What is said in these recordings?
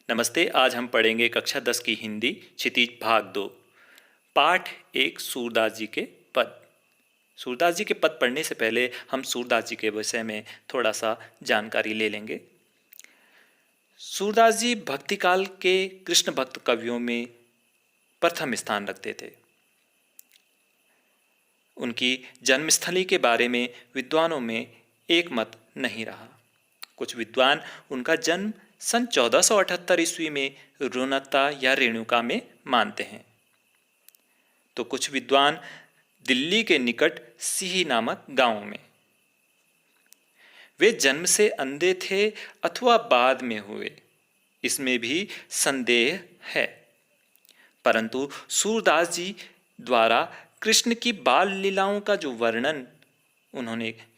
नमस्ते। आज हम पढ़ेंगे कक्षा 10 की हिंदी क्षितिज भाग 2 पाठ 1 सूरदास जी के पद। सूरदास जी के पद पढ़ने से पहले हम सूरदास जी के विषय में थोड़ा सा जानकारी ले लेंगे। सूरदास जी भक्ति काल के कृष्ण भक्त कवियों में प्रथम स्थान रखते थे। उनकी जन्मस्थली के बारे में विद्वानों में एक मत नहीं रहा। कुछ विद्वान उनका जन्म सन 1478 ईस्वी में रोनकता या रेणुका में मानते हैं, तो कुछ विद्वान दिल्ली के निकट सिही नामक गांव में। वे जन्म से अंधे थे अथवा बाद में हुए, इसमें भी संदेह है। परंतु सूरदास जी द्वारा कृष्ण की बाल लीलाओं का जो वर्णन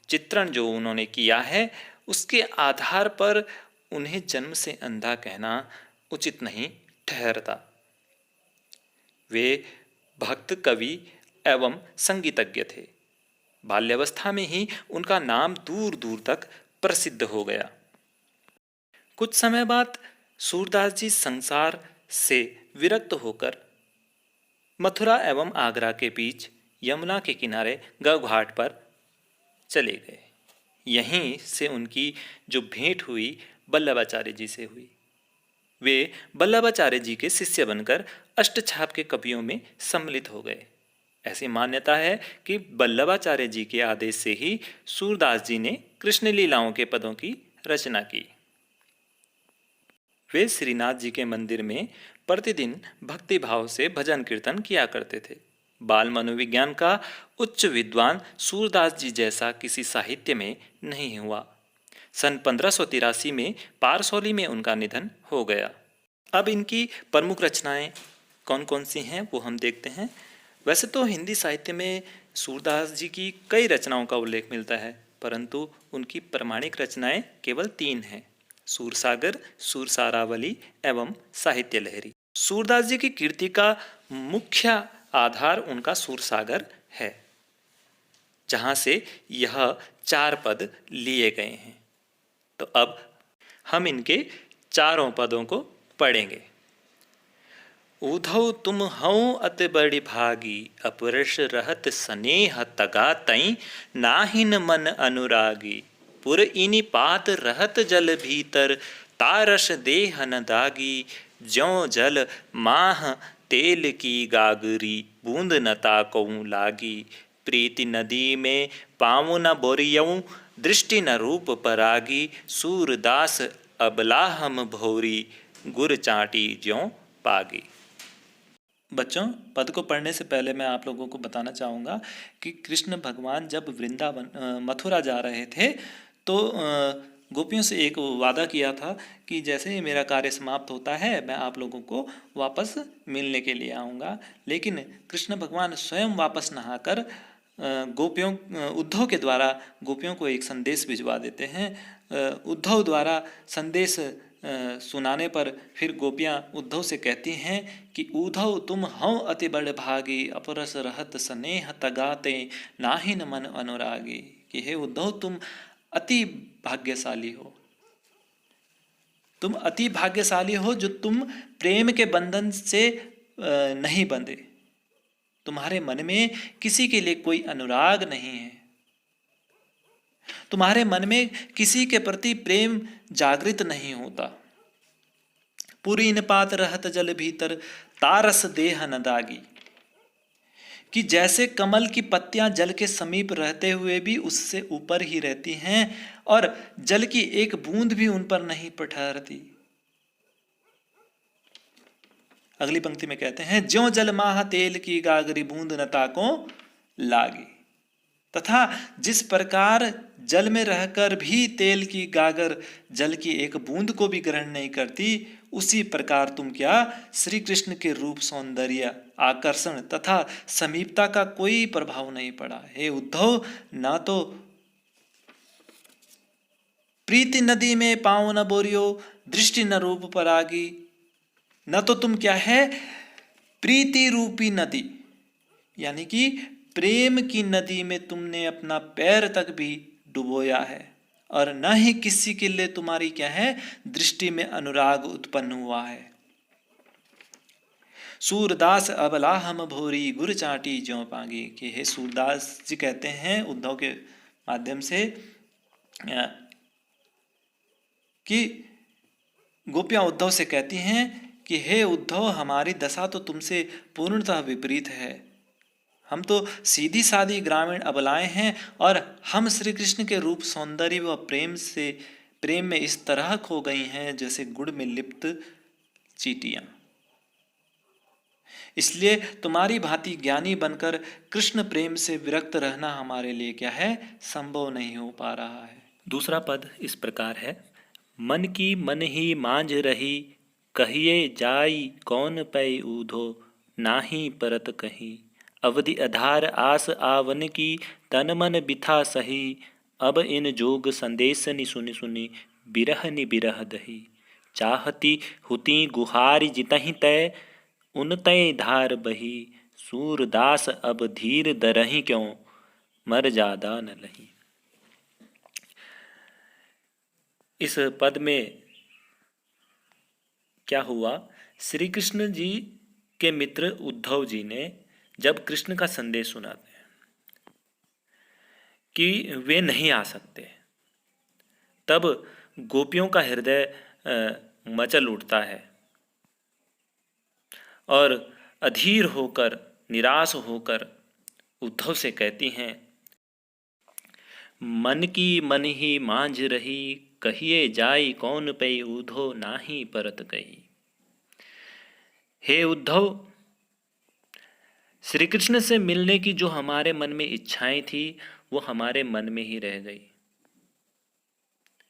चित्रण उन्होंने किया है, उसके आधार पर उन्हें जन्म से अंधा कहना उचित नहीं ठहरता। वे भक्त कवि एवं संगीतज्ञ थे। बाल्यावस्था में ही उनका नाम दूर दूर तक प्रसिद्ध हो गया। कुछ समय बाद सूरदास जी संसार से विरक्त होकर मथुरा एवं आगरा के बीच यमुना के किनारे गव घाट पर चले गए। यहीं से उनकी जो भेंट हुई वल्लभाचार्य जी से हुई। वे वल्लभाचार्य जी के शिष्य बनकर अष्टछाप के कवियों में सम्मिलित हो गए। ऐसी मान्यता है कि वल्लभाचार्य जी के आदेश से ही सूरदास जी ने कृष्ण लीलाओं के पदों की रचना की। वे श्रीनाथ जी के मंदिर में प्रतिदिन भक्ति भाव से भजन कीर्तन किया करते थे। बाल मनोविज्ञान का उच्च विद्वान सूरदास जी जैसा किसी साहित्य में नहीं हुआ। सन 1583 में पारसौली में उनका निधन हो गया। अब इनकी प्रमुख रचनाएं कौन कौन सी हैं वो हम देखते हैं। वैसे तो हिंदी साहित्य में सूरदास जी की कई रचनाओं का उल्लेख मिलता है, परंतु उनकी प्रमाणिक रचनाएं केवल 3 हैं: सूरसागर, सुरसारावली एवं साहित्य लहरी। सूरदास जी की कीर्ति का मुख्य आधार उनका सूरसागर है, जहां से यह 4 पद लिए गए हैं। तो अब हम इनके चारों पदों को पढ़ेंगे। उधौ तुम हऊ अति बड़ी भागी, अपरस रहत स्नेह तगा तई, नाहिन मन अनुरागी, पुर इनि पात रहत जल भीतर, तारस देह न दागी, ज्यों जल माह तेल की गागरी, बूंद न ताकऊ लागी, प्रीति नदी में पाँव न बोरियऊँ, दृष्टि न रूप परागी, सूरदास अबला हम भोरी, गुर चाटी ज्यों पागी। बच्चों, पद को पढ़ने से पहले मैं आप लोगों को बताना चाहूँगा कि कृष्ण भगवान जब वृंदावन मथुरा जा रहे थे तो गोपियों से एक वादा किया था कि जैसे ही मेरा कार्य समाप्त होता है मैं आप लोगों को वापस मिलने के लिए आऊँगा। लेकिन कृष्ण भगवान स्वयं वापस नहाकर उद्धव के द्वारा गोपियों को एक संदेश भिजवा देते हैं। उद्धव द्वारा संदेश सुनाने पर फिर गोपियाँ उद्धव से कहती हैं कि उद्धव तुम हौ अति बड़ भागी, अपरस रहत स्नेह तगाते, नाहिन मन अनुरागी। कि हे उद्धव, तुम अति भाग्यशाली हो, तुम अति भाग्यशाली हो जो तुम प्रेम के बंधन से नहीं बंधे। तुम्हारे मन में किसी के लिए कोई अनुराग नहीं है, तुम्हारे मन में किसी के प्रति प्रेम जागृत नहीं होता। पूरी निपात रहत जल भीतर, तारस देह न दागी। कि जैसे कमल की पत्तियां जल के समीप रहते हुए भी उससे ऊपर ही रहती हैं और जल की एक बूंद भी उन पर नहीं ठहरती। अगली पंक्ति में कहते हैं, ज्यों जल माह तेल की गागरी, बूंद न ताको लागी। तथा जिस प्रकार जल में रहकर भी तेल की गागर जल की एक बूंद को भी ग्रहण नहीं करती, उसी प्रकार तुम क्या श्री कृष्ण के रूप, सौंदर्य, आकर्षण तथा समीपता का कोई प्रभाव नहीं पड़ा। हे उद्धव, ना तो प्रीति नदी में पाँव न बोरियो, दृष्टि न रूप परागी। न तो तुम क्या है प्रीति रूपी नदी, यानी कि प्रेम की नदी में तुमने अपना पैर तक भी डुबोया है, और न ही किसी के लिए तुम्हारी क्या है, दृष्टि में अनुराग उत्पन्न हुआ है। सूरदास अबला हम भोरी गुर चाटी ज्यों पागी, कि हे सूरदास जी कहते हैं उद्धव के माध्यम से कि गोपियां उद्धव से कहती हैं कि हे उद्धव, हमारी दशा तो तुमसे पूर्णतः विपरीत है। हम तो सीधी सादी ग्रामीण अबलाएं हैं और हम श्री कृष्ण के रूप, सौंदर्य व प्रेम में इस तरह खो गई हैं जैसे गुड़ में लिप्त चींटियां। इसलिए तुम्हारी भांति ज्ञानी बनकर कृष्ण प्रेम से विरक्त रहना हमारे लिए क्या है, संभव नहीं हो पा रहा है। दूसरा पद इस प्रकार है, मन की मन ही मांझ रही, कहिए जाई कौन पै ऊधो, नाही परत कहीं। अवधि आधार आस आवन की, तन मन बिथा सही। अब इन जोग संदेश नि सुनि सुनि, बिरह नि बिरह दही। चाहती हुती गुहारी जितहि तय, उन तय धार बही। सूरदास अब धीर दरहि क्यों, मर जादा न लही। इस पद में क्या हुआ, श्री कृष्ण जी के मित्र उद्धव जी ने जब कृष्ण का संदेश सुना कि वे नहीं आ सकते, तब गोपियों का हृदय मचल उठता है और अधीर होकर, निराश होकर उद्धव से कहती हैं, मन की मन ही मांझ रही, कहिए जाई कौन पै ऊधो, नाही परत गई। हे उद्धव, श्री कृष्ण से मिलने की जो हमारे मन में इच्छाएं थी वो हमारे मन में ही रह गई।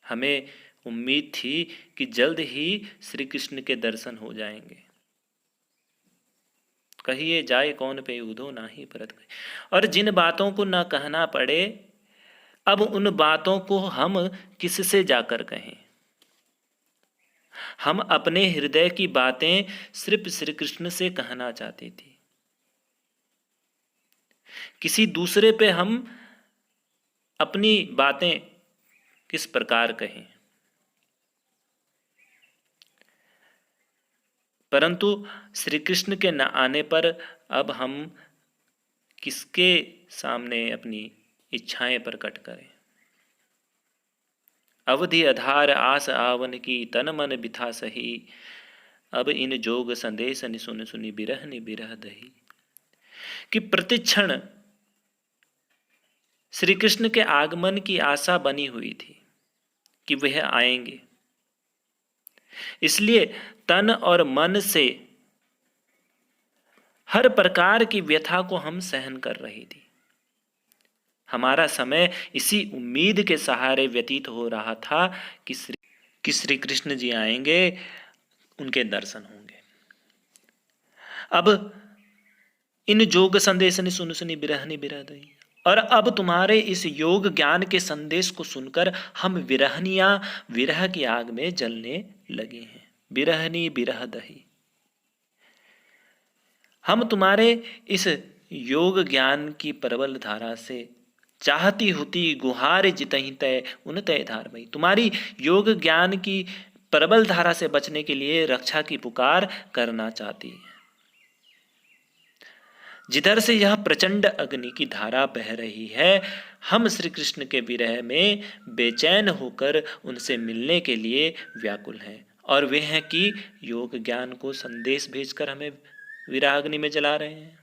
हमें उम्मीद थी कि जल्द ही श्री कृष्ण के दर्शन हो जाएंगे। कहिए जाए कौन पे ऊधो, नाही परत गई। और जिन बातों को ना कहना पड़े, अब उन बातों को हम किससे जाकर कहें। हम अपने हृदय की बातें सिर्फ श्री कृष्ण से कहना चाहती थी, किसी दूसरे पे हम अपनी बातें किस प्रकार कहें। परंतु श्री कृष्ण के न आने पर अब हम किसके सामने अपनी इच्छाएं प्रकट करें। अवधि आधार आस आवन की, तन मन बिथा सही। अब इन जोग संदेश नि सुन सुनी, बिरह नि बिरह दही। कि प्रतिक्षण श्री कृष्ण के आगमन की आशा बनी हुई थी कि वह आएंगे, इसलिए तन और मन से हर प्रकार की व्यथा को हम सहन कर रही थी। हमारा समय इसी उम्मीद के सहारे व्यतीत हो रहा था कि श्री कृष्ण जी आएंगे, उनके दर्शन होंगे। अब इन जोग संदेश ने सुन सुनी, बिरह नि बिरह दही। और अब तुम्हारे इस योग ज्ञान के संदेश को सुनकर हम विरहनिया विरह की आग में जलने लगे हैं। बिरहनी बिरह दही। हम तुम्हारे इस योग ज्ञान की प्रबल धारा से चाहती होती गुहार जितहि तय, उन तय धार भई। तुम्हारी योग ज्ञान की प्रबल धारा से बचने के लिए रक्षा की पुकार करना चाहती है। जिधर से यह प्रचंड अग्नि की धारा बह रही है, हम श्री कृष्ण के विरह में बेचैन होकर उनसे मिलने के लिए व्याकुल हैं। और वे हैं कि योग ज्ञान को संदेश भेजकर हमें विराग्नि में जला रहे हैं।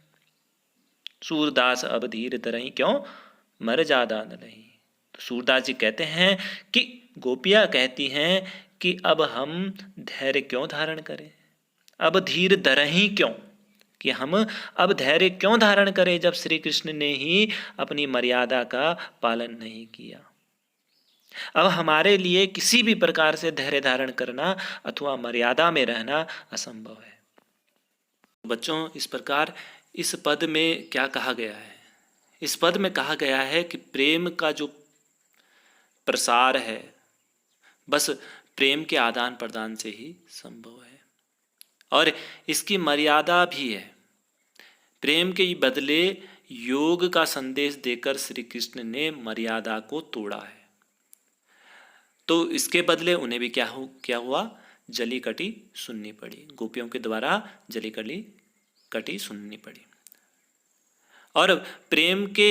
सूरदास अब धीर धरहि क्यों, मर जादा न रही। तो सूरदास जी कहते हैं कि गोपियां कहती हैं कि अब हम धैर्य क्यों धारण करें, अब धीर धरहि क्यों, कि हम अब धैर्य क्यों धारण करें जब श्री कृष्ण ने ही अपनी मर्यादा का पालन नहीं किया। अब हमारे लिए किसी भी प्रकार से धैर्य धारण करना अथवा मर्यादा में रहना असंभव है। बच्चों, इस प्रकार इस पद में क्या कहा गया है? इस पद में कहा गया है कि प्रेम का जो प्रसार है बस प्रेम के आदान प्रदान से ही संभव है, और इसकी मर्यादा भी है। प्रेम के बदले योग का संदेश देकर श्री कृष्ण ने मर्यादा को तोड़ा है। तो इसके बदले उन्हें भी क्या हुआ, जली कटी सुननी पड़ी, गोपियों के द्वारा जली कटी सुननी पड़ी। और प्रेम के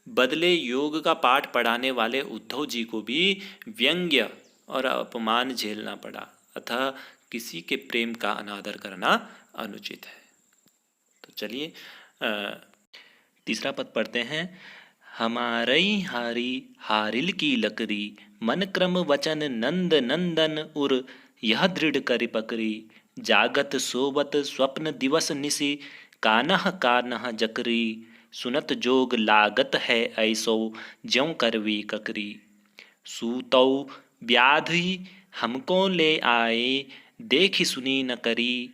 बदले योग का पाठ पढ़ाने वाले उद्धव जी को भी व्यंग्य और अपमान झेलना पड़ा, अतः किसी के प्रेम का अनादर करना अनुचित है। तो चलिए तीसरा पद पढ़ते हैं। हमारई हारी हारिल की लकड़ी, मन क्रम वचन नंद नंदन उर, यह दृढ़ करि पकड़ी, जागत सोवत स्वप्न दिवस निशि, कानह कानह जकरी, सुनत जोग लागत है ऐसो, ज्यों करवी ककरी, सूतौ व्याधि हमको ले आए, देखी सुनी न करी,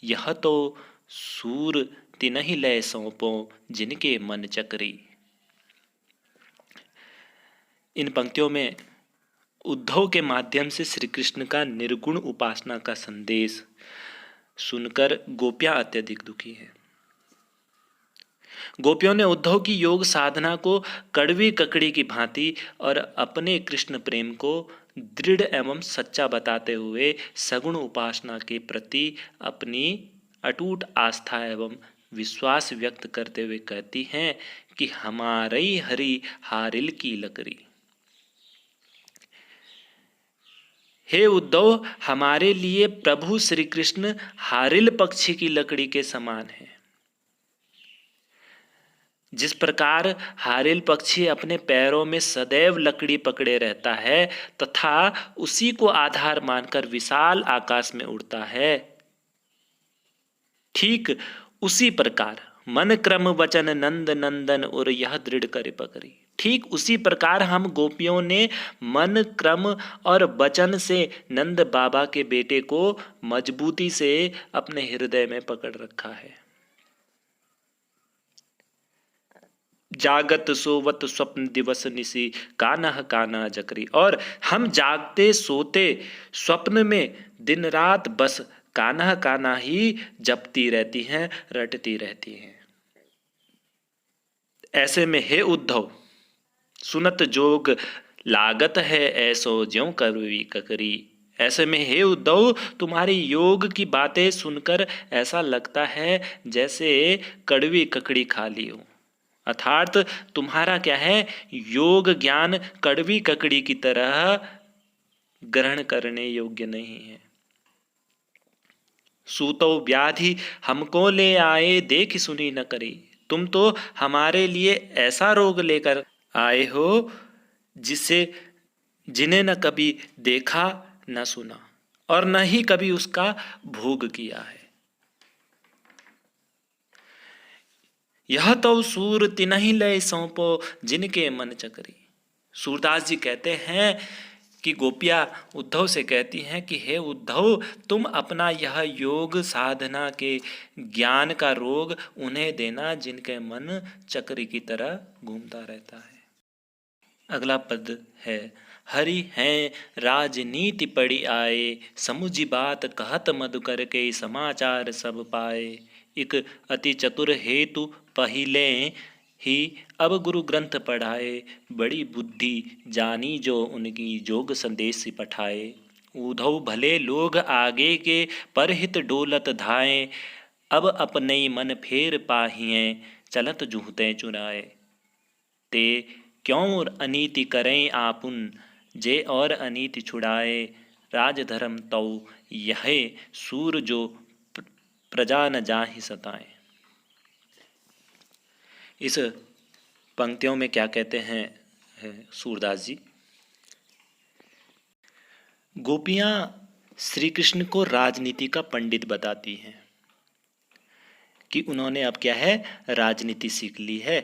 यह तो सूर तिनहि लय सौंपो, जिनके मन चकरी। इन पंक्तियों में उद्धव के माध्यम से श्री कृष्ण का निर्गुण उपासना का संदेश सुनकर गोपियां अत्यधिक दुखी हैं। गोपियों ने उद्धव की योग साधना को कड़वी ककड़ी की भांति और अपने कृष्ण प्रेम को दृढ़ एवं सच्चा बताते हुए सगुण उपासना के प्रति अपनी अटूट आस्था एवं विश्वास व्यक्त करते हुए कहती हैं कि हमारी हरि हारिल की लकड़ी। हे उद्धव, हमारे लिए प्रभु श्री कृष्ण हारिल पक्षी की लकड़ी के समान है। जिस प्रकार हारिल पक्षी अपने पैरों में सदैव लकड़ी पकड़े रहता है तथा उसी को आधार मानकर विशाल आकाश में उड़ता है, ठीक उसी प्रकार मन क्रम वचन नंद नंदन और यह दृढ़ करे पकड़ी, ठीक उसी प्रकार हम गोपियों ने मन क्रम और वचन से नंद बाबा के बेटे को मजबूती से अपने हृदय में पकड़ रखा है। जागत सोवत स्वप्न दिवस निशि, कानह कानह जकरी, और हम जागते सोते स्वप्न में दिन रात बस कान्हा कान्हा ही जपती रहती हैं, रटती रहती हैं। ऐसे में हे उद्धव, सुनत जोग लागत है ऐसो, ज्यों करवी ककरी। ऐसे में हे उद्धव, तुम्हारी योग की बातें सुनकर ऐसा लगता है जैसे कड़वी ककड़ी खा ली हो। अर्थात तुम्हारा क्या है, योग ज्ञान कड़वी ककड़ी की तरह ग्रहण करने योग्य नहीं है। सूतो व्याधि हमको ले आए, देख सुनी न करी। तुम तो हमारे लिए ऐसा रोग लेकर आए हो जिन्हें न कभी देखा न सुना और न ही कभी उसका भोग किया है। यह तो सूर तिनहि लय सौंपो, जिनके मन चकरी। सूरदास जी कहते हैं कि गोपियां उद्धव से कहती हैं कि हे उद्धव, तुम अपना यह योग साधना के ज्ञान का रोग उन्हें देना जिनके मन चक्री की तरह घूमता रहता है। अगला पद है, हरि हैं राजनीति पड़ी आए, समुझी बात कहत मधुकर के, समाचार सब पाए। एक अति चतुर हेतु पहिले ही अब गुरु ग्रंथ पढ़ाए, बड़ी बुद्धि जानी जो उनकी जोग संदेश पठाए। उद्धव भले लोग आगे के परहित डोलत धाए, अब अपने मन फेर पाहिए, चलत जूहते चुराए। ते क्यों अनीति करें आपुन, जे और अनीति छुड़ाए। राजधर्म तो यह सूर जो प्रजा न जाहि सताए। इस पंक्तियों में क्या कहते हैं सूरदास जी, गोपियां श्री कृष्ण को राजनीति का पंडित बताती हैं कि उन्होंने अब क्या है, राजनीति सीख ली है।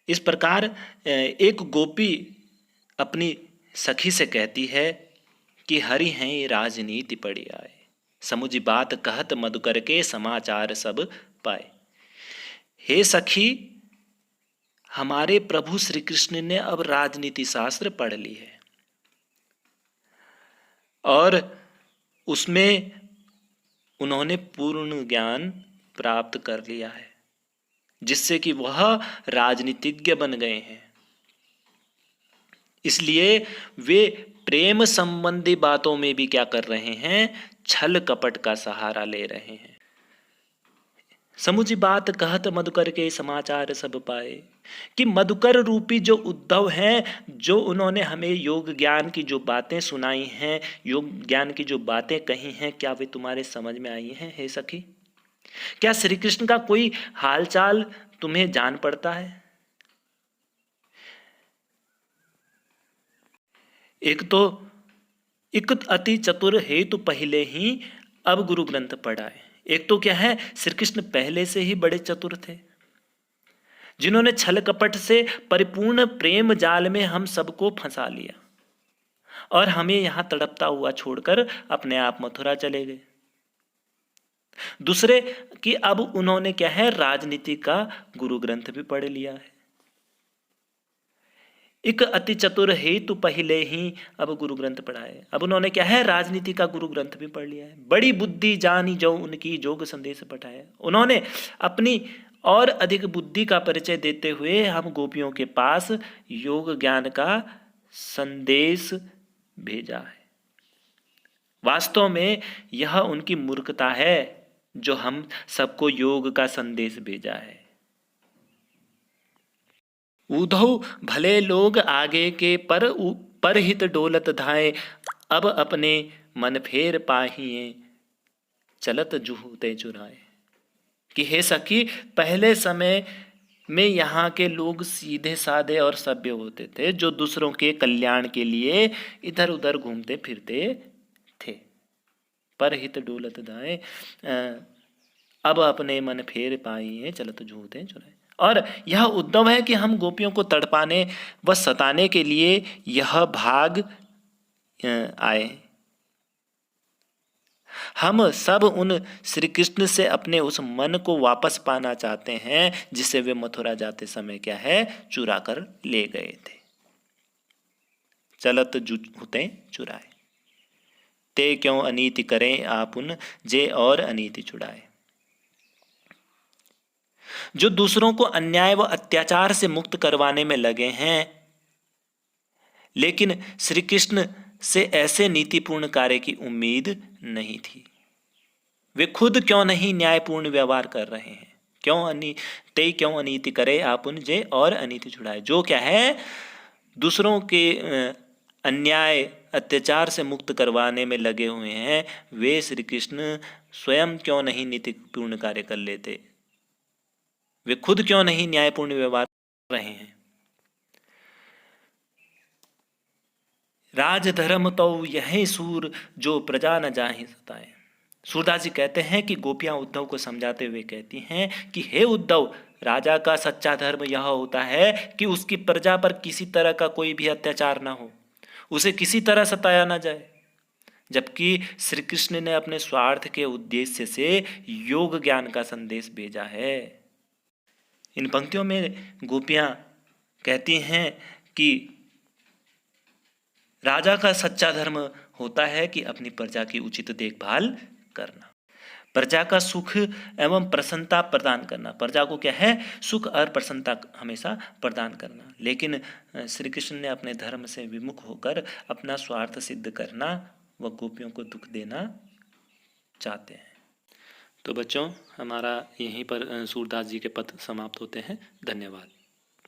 इस प्रकार एक गोपी अपनी सखी से कहती है कि हरि हैं राजनीति पड़ी आए, समुझी बात कहत मधुकर के, समाचार सब पाए। हे सखी, हमारे प्रभु श्री कृष्ण ने अब राजनीति शास्त्र पढ़ ली है और उसमें उन्होंने पूर्ण ज्ञान प्राप्त कर लिया है, जिससे कि वह राजनीतिज्ञ बन गए हैं। इसलिए वे प्रेम संबंधी बातों में भी क्या कर रहे हैं, छल कपट का सहारा ले रहे हैं। समुझी बात कहत मधुकर के समाचार सब पाए, कि मधुकर रूपी जो उद्धव हैं, जो उन्होंने हमें योग ज्ञान की जो बातें सुनाई हैं, योग ज्ञान की जो बातें कही हैं, क्या वे तुम्हारे समझ में आई हैं हे सखी? क्या श्री कृष्ण का कोई हालचाल तुम्हें जान पड़ता है? एक अति चतुर हेतु पहले ही अब गुरु ग्रंथ पढ़ाए। एक तो क्या है, श्री कृष्ण पहले से ही बड़े चतुर थे, जिन्होंने छल कपट से परिपूर्ण प्रेम जाल में हम सबको फंसा लिया और हमें यहां तड़पता हुआ छोड़कर अपने आप मथुरा चले गए। दूसरे कि अब उन्होंने क्या है, राजनीति का गुरु ग्रंथ भी पढ़ लिया है। एक अति चतुर हेतु पहले ही अब गुरु ग्रंथ पढ़ाए। अब उन्होंने क्या है, राजनीति का गुरु ग्रंथ भी पढ़ लिया है। बड़ी बुद्धि जानी जो उनकी जोग संदेश पठाए। उन्होंने अपनी और अधिक बुद्धि का परिचय देते हुए हम गोपियों के पास योग ज्ञान का संदेश भेजा है। वास्तव में यह उनकी मूर्खता है जो हम सबको योग का संदेश भेजा है। उद्धव भले लोग आगे के पर हित डोलत धाए, अब अपने मन फेर पाहिए चलत जुहूते चुराए। कि हे सखी, पहले समय में यहाँ के लोग सीधे साधे और सभ्य होते थे, जो दूसरों के कल्याण के लिए इधर उधर घूमते फिरते थे। पर हित डोलत धाए, अब अपने मन फेर पाइए चलत जुहूते चुराए। और यह उद्धव है कि हम गोपियों को तड़पाने व सताने के लिए यह भाग आए। हम सब उन श्री कृष्ण से अपने उस मन को वापस पाना चाहते हैं जिसे वे मथुरा जाते समय क्या है, चुरा कर ले गए थे। चलत जुहूते चुराए, ते क्यों अनीति करें आपुन, जे और अनीति छुड़ाए। जो दूसरों को अन्याय व अत्याचार से मुक्त करवाने में लगे हैं, लेकिन श्री कृष्ण से ऐसे नीतिपूर्ण कार्य की उम्मीद नहीं थी। वे खुद क्यों नहीं न्यायपूर्ण व्यवहार कर रहे हैं? क्यों अनीति करे आपुन, जे और अनीति छुड़ाए। जो क्या है, दूसरों के अन्याय अत्याचार से मुक्त करवाने में लगे हुए हैं, वे श्री कृष्ण स्वयं क्यों नहीं नीतिपूर्ण कार्य कर लेते? वे खुद क्यों नहीं न्यायपूर्ण व्यवहार कर रहे हैं? राजधर्म तो यही सूर, जो प्रजा न जाहि सताए। सूरदास जी कहते हैं कि गोपियां उद्धव को समझाते हुए कहती हैं कि हे उद्धव, राजा का सच्चा धर्म यह होता है कि उसकी प्रजा पर किसी तरह का कोई भी अत्याचार ना हो, उसे किसी तरह सताया ना जाए। जबकि श्री कृष्ण ने अपने स्वार्थ के उद्देश्य से योग ज्ञान का संदेश भेजा है। इन पंक्तियों में गोपियां कहती हैं कि राजा का सच्चा धर्म होता है कि अपनी प्रजा की उचित देखभाल करना, प्रजा का सुख एवं प्रसन्नता प्रदान करना। प्रजा को क्या है, सुख और प्रसन्नता हमेशा प्रदान करना। लेकिन श्री कृष्ण ने अपने धर्म से विमुख होकर अपना स्वार्थ सिद्ध करना व गोपियों को दुख देना चाहते हैं। तो बच्चों, हमारा यहीं पर सूरदास जी के पद समाप्त होते हैं। धन्यवाद।